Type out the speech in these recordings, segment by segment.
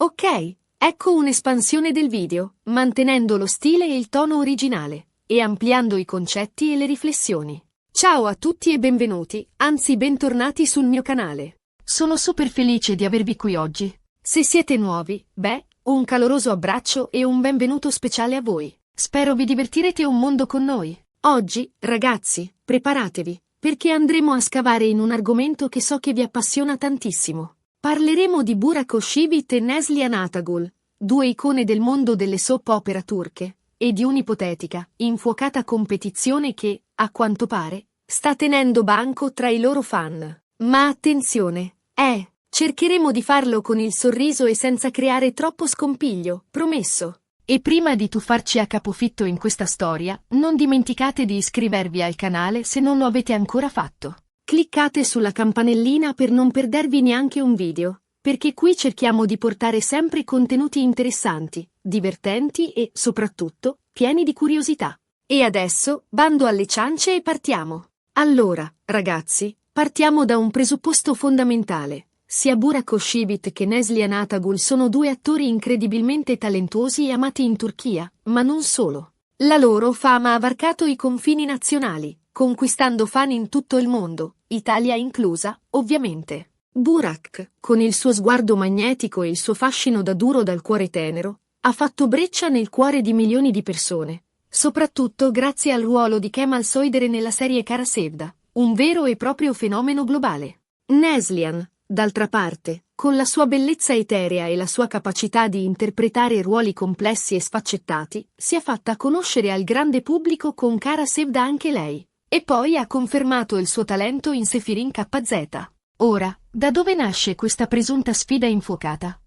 Ok, ecco un'espansione del video, mantenendo lo stile e il tono originale, e ampliando i concetti e le riflessioni. Ciao a tutti e benvenuti, anzi bentornati sul mio canale. Sono super felice di avervi qui oggi. Se siete nuovi, un caloroso abbraccio e un benvenuto speciale a voi. Spero vi divertirete un mondo con noi. Oggi, ragazzi, preparatevi, perché andremo a scavare in un argomento che so che vi appassiona tantissimo. Parleremo di Burak Özçivit e Neslihan Atagul, due icone del mondo delle soap opera turche, e di un'ipotetica, infuocata competizione che, a quanto pare, sta tenendo banco tra i loro fan. Ma attenzione, cercheremo di farlo con il sorriso e senza creare troppo scompiglio, promesso. E prima di tuffarci a capofitto in questa storia, non dimenticate di iscrivervi al canale se non lo avete ancora fatto. Cliccate sulla campanellina per non perdervi neanche un video, perché qui cerchiamo di portare sempre contenuti interessanti, divertenti e, soprattutto, pieni di curiosità. E adesso, bando alle ciance e partiamo. Allora, ragazzi, partiamo da un presupposto fondamentale. Sia Burak Özçivit che Neslihan Atagul sono due attori incredibilmente talentuosi e amati in Turchia, ma non solo. La loro fama ha varcato i confini nazionali, conquistando fan in tutto il mondo, Italia inclusa, ovviamente. Burak, con il suo sguardo magnetico e il suo fascino da duro dal cuore tenero, ha fatto breccia nel cuore di milioni di persone, soprattutto grazie al ruolo di Kemal Soydere nella serie Kara Sevda, un vero e proprio fenomeno globale. Neslihan, d'altra parte, con la sua bellezza eterea e la sua capacità di interpretare ruoli complessi e sfaccettati, si è fatta conoscere al grande pubblico con Kara Sevda anche lei, e poi ha confermato il suo talento in Sefirin KZ. Ora, da dove nasce questa presunta sfida infuocata?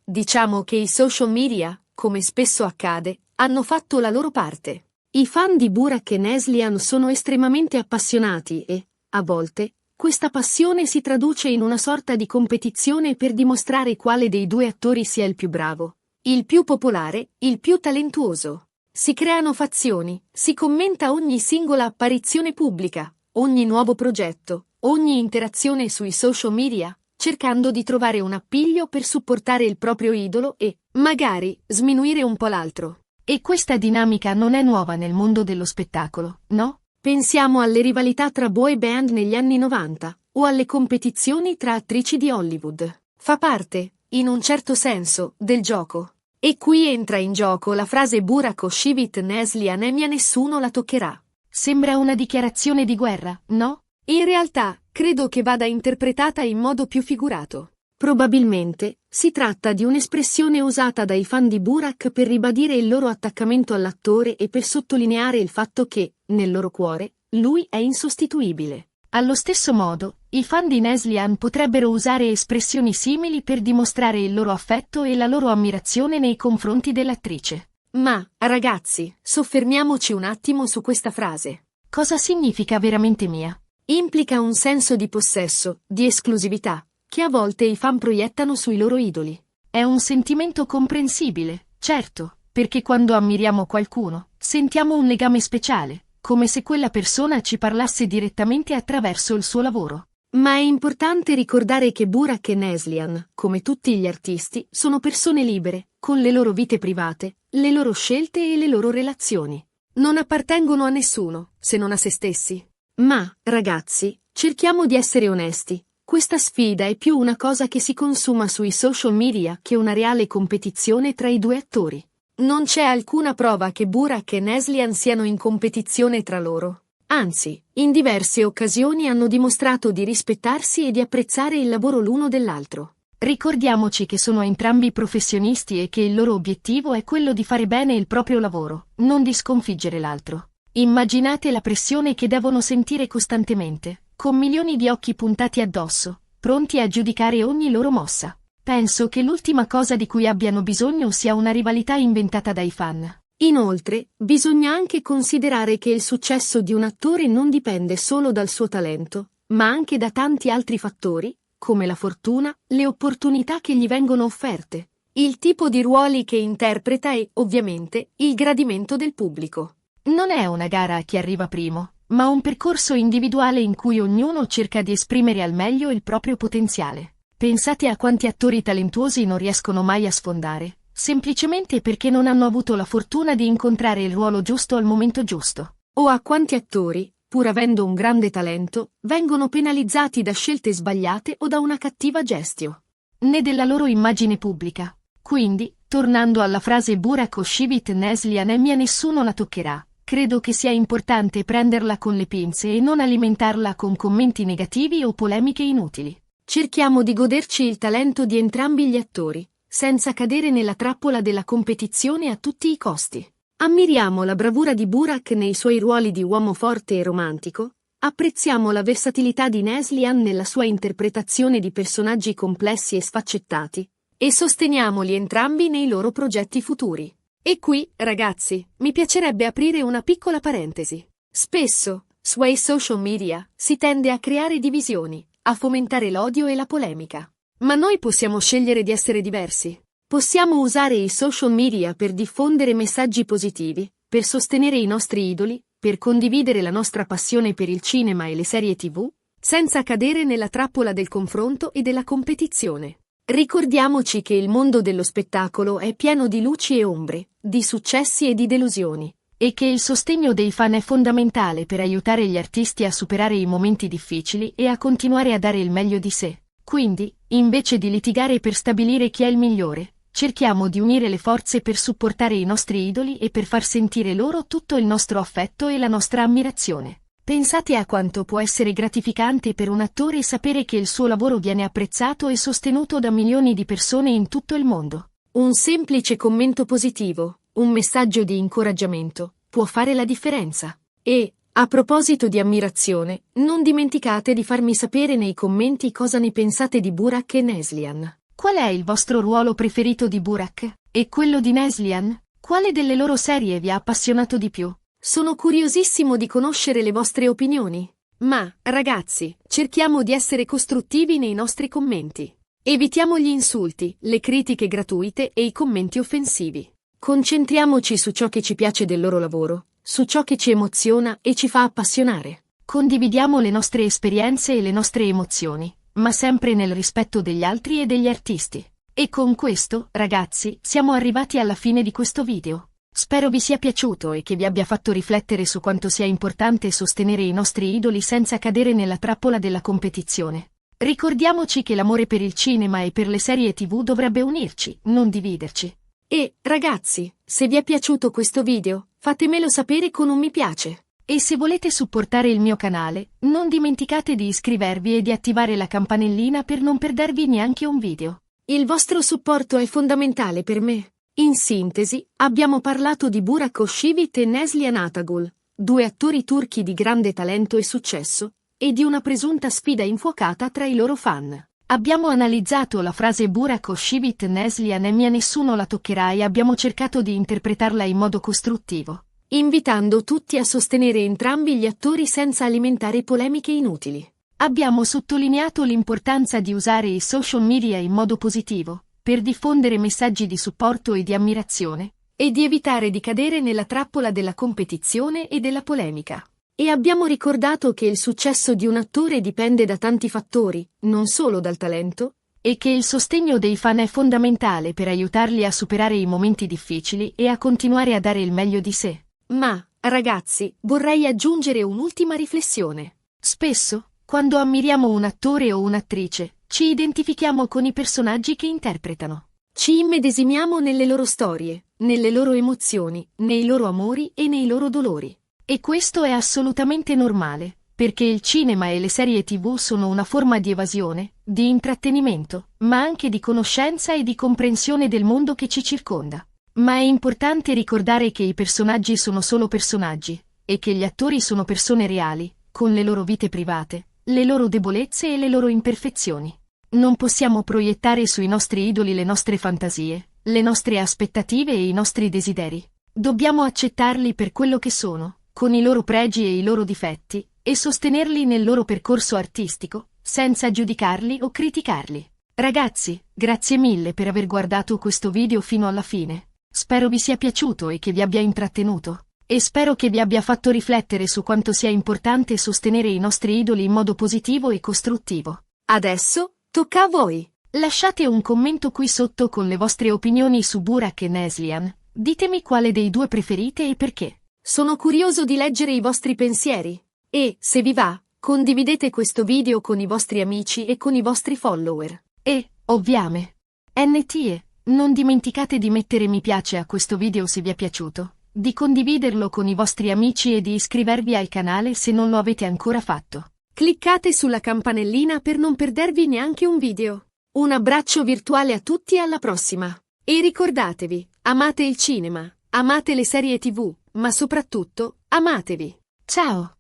Diciamo che i social media, come spesso accade, hanno fatto la loro parte. I fan di Burak e Neslihan sono estremamente appassionati e, a volte, questa passione si traduce in una sorta di competizione per dimostrare quale dei due attori sia il più bravo, il più popolare, il più talentuoso. Si creano fazioni, si commenta ogni singola apparizione pubblica, ogni nuovo progetto, ogni interazione sui social media, cercando di trovare un appiglio per supportare il proprio idolo e, magari, sminuire un po' l'altro. E questa dinamica non è nuova nel mondo dello spettacolo, no? Pensiamo alle rivalità tra boy band negli anni 90, o alle competizioni tra attrici di Hollywood. Fa parte, in un certo senso, del gioco. E qui entra in gioco la frase Burak Özçivit Neslihan Emia nessuno la toccherà. Sembra una dichiarazione di guerra, no? In realtà, credo che vada interpretata in modo più figurato. Probabilmente, si tratta di un'espressione usata dai fan di Burak per ribadire il loro attaccamento all'attore e per sottolineare il fatto che, nel loro cuore, lui è insostituibile. Allo stesso modo, i fan di Neslihan potrebbero usare espressioni simili per dimostrare il loro affetto e la loro ammirazione nei confronti dell'attrice. Ma, ragazzi, soffermiamoci un attimo su questa frase. Cosa significa veramente mia? Implica un senso di possesso, di esclusività, che a volte i fan proiettano sui loro idoli. È un sentimento comprensibile, certo, perché quando ammiriamo qualcuno, sentiamo un legame speciale, come se quella persona ci parlasse direttamente attraverso il suo lavoro. Ma è importante ricordare che Burak e Neslihan, come tutti gli artisti, sono persone libere, con le loro vite private, le loro scelte e le loro relazioni. Non appartengono a nessuno, se non a se stessi. Ma, ragazzi, cerchiamo di essere onesti. Questa sfida è più una cosa che si consuma sui social media che una reale competizione tra i due attori. Non c'è alcuna prova che Burak e Neslihan siano in competizione tra loro. Anzi, in diverse occasioni hanno dimostrato di rispettarsi e di apprezzare il lavoro l'uno dell'altro. Ricordiamoci che sono entrambi professionisti e che il loro obiettivo è quello di fare bene il proprio lavoro, non di sconfiggere l'altro. Immaginate la pressione che devono sentire costantemente, con milioni di occhi puntati addosso, pronti a giudicare ogni loro mossa. Penso che l'ultima cosa di cui abbiano bisogno sia una rivalità inventata dai fan. Inoltre, bisogna anche considerare che il successo di un attore non dipende solo dal suo talento, ma anche da tanti altri fattori, come la fortuna, le opportunità che gli vengono offerte, il tipo di ruoli che interpreta e, ovviamente, il gradimento del pubblico. Non è una gara a chi arriva primo, ma un percorso individuale in cui ognuno cerca di esprimere al meglio il proprio potenziale. Pensate a quanti attori talentuosi non riescono mai a sfondare, semplicemente perché non hanno avuto la fortuna di incontrare il ruolo giusto al momento giusto. O a quanti attori, pur avendo un grande talento, vengono penalizzati da scelte sbagliate o da una cattiva gestio. Né della loro immagine pubblica. Quindi, tornando alla frase Burak Oshivit Neslihan e mia nessuno la toccherà, credo che sia importante prenderla con le pinze e non alimentarla con commenti negativi o polemiche inutili. Cerchiamo di goderci il talento di entrambi gli attori, senza cadere nella trappola della competizione a tutti i costi. Ammiriamo la bravura di Burak nei suoi ruoli di uomo forte e romantico, apprezziamo la versatilità di Neslihan nella sua interpretazione di personaggi complessi e sfaccettati, e sosteniamoli entrambi nei loro progetti futuri. E qui, ragazzi, mi piacerebbe aprire una piccola parentesi. Spesso, sui social media, si tende a creare divisioni, a fomentare l'odio e la polemica. Ma noi possiamo scegliere di essere diversi. Possiamo usare i social media per diffondere messaggi positivi, per sostenere i nostri idoli, per condividere la nostra passione per il cinema e le serie TV, senza cadere nella trappola del confronto e della competizione. Ricordiamoci che il mondo dello spettacolo è pieno di luci e ombre, di successi e di delusioni, e che il sostegno dei fan è fondamentale per aiutare gli artisti a superare i momenti difficili e a continuare a dare il meglio di sé. Quindi, invece di litigare per stabilire chi è il migliore, cerchiamo di unire le forze per supportare i nostri idoli e per far sentire loro tutto il nostro affetto e la nostra ammirazione. Pensate a quanto può essere gratificante per un attore sapere che il suo lavoro viene apprezzato e sostenuto da milioni di persone in tutto il mondo. Un semplice commento positivo, un messaggio di incoraggiamento, può fare la differenza. E, a proposito di ammirazione, non dimenticate di farmi sapere nei commenti cosa ne pensate di Burak e Neslihan. Qual è il vostro ruolo preferito di Burak? E quello di Neslihan? Quale delle loro serie vi ha appassionato di più? Sono curiosissimo di conoscere le vostre opinioni. Ma, ragazzi, cerchiamo di essere costruttivi nei nostri commenti. Evitiamo gli insulti, le critiche gratuite e i commenti offensivi. Concentriamoci su ciò che ci piace del loro lavoro, su ciò che ci emoziona e ci fa appassionare. Condividiamo le nostre esperienze e le nostre emozioni, ma sempre nel rispetto degli altri e degli artisti. E con questo, ragazzi, siamo arrivati alla fine di questo video. Spero vi sia piaciuto e che vi abbia fatto riflettere su quanto sia importante sostenere i nostri idoli senza cadere nella trappola della competizione. Ricordiamoci che l'amore per il cinema e per le serie TV dovrebbe unirci, non dividerci. E, ragazzi, se vi è piaciuto questo video, fatemelo sapere con un mi piace. E se volete supportare il mio canale, non dimenticate di iscrivervi e di attivare la campanellina per non perdervi neanche un video. Il vostro supporto è fondamentale per me. In sintesi, abbiamo parlato di Burak Oshivit e Neslihan Atagul, due attori turchi di grande talento e successo, e di una presunta sfida infuocata tra i loro fan. Abbiamo analizzato la frase Burak Oshivit Neslihan e mia nessuno la toccherà e abbiamo cercato di interpretarla in modo costruttivo, invitando tutti a sostenere entrambi gli attori senza alimentare polemiche inutili. Abbiamo sottolineato l'importanza di usare i social media in modo positivo, per diffondere messaggi di supporto e di ammirazione, e di evitare di cadere nella trappola della competizione e della polemica. E abbiamo ricordato che il successo di un attore dipende da tanti fattori, non solo dal talento, e che il sostegno dei fan è fondamentale per aiutarli a superare i momenti difficili e a continuare a dare il meglio di sé. Ma, ragazzi, vorrei aggiungere un'ultima riflessione. Spesso, quando ammiriamo un attore o un'attrice, ci identifichiamo con i personaggi che interpretano. Ci immedesimiamo nelle loro storie, nelle loro emozioni, nei loro amori e nei loro dolori. E questo è assolutamente normale, perché il cinema e le serie TV sono una forma di evasione, di intrattenimento, ma anche di conoscenza e di comprensione del mondo che ci circonda. Ma è importante ricordare che i personaggi sono solo personaggi, e che gli attori sono persone reali, con le loro vite private, le loro debolezze e le loro imperfezioni. Non possiamo proiettare sui nostri idoli le nostre fantasie, le nostre aspettative e i nostri desideri. Dobbiamo accettarli per quello che sono, con i loro pregi e i loro difetti, e sostenerli nel loro percorso artistico, senza giudicarli o criticarli. Ragazzi, grazie mille per aver guardato questo video fino alla fine. Spero vi sia piaciuto e che vi abbia intrattenuto. E spero che vi abbia fatto riflettere su quanto sia importante sostenere i nostri idoli in modo positivo e costruttivo. Adesso, tocca a voi! Lasciate un commento qui sotto con le vostre opinioni su Burak e Neslihan. Ditemi quale dei due preferite e perché. Sono curioso di leggere i vostri pensieri. E, se vi va, condividete questo video con i vostri amici e con i vostri follower. E, ovviamente, NTE, non dimenticate di mettere mi piace a questo video se vi è piaciuto, di condividerlo con i vostri amici e di iscrivervi al canale se non lo avete ancora fatto. Cliccate sulla campanellina per non perdervi neanche un video. Un abbraccio virtuale a tutti e alla prossima. E ricordatevi, amate il cinema, amate le serie TV, ma soprattutto, amatevi. Ciao!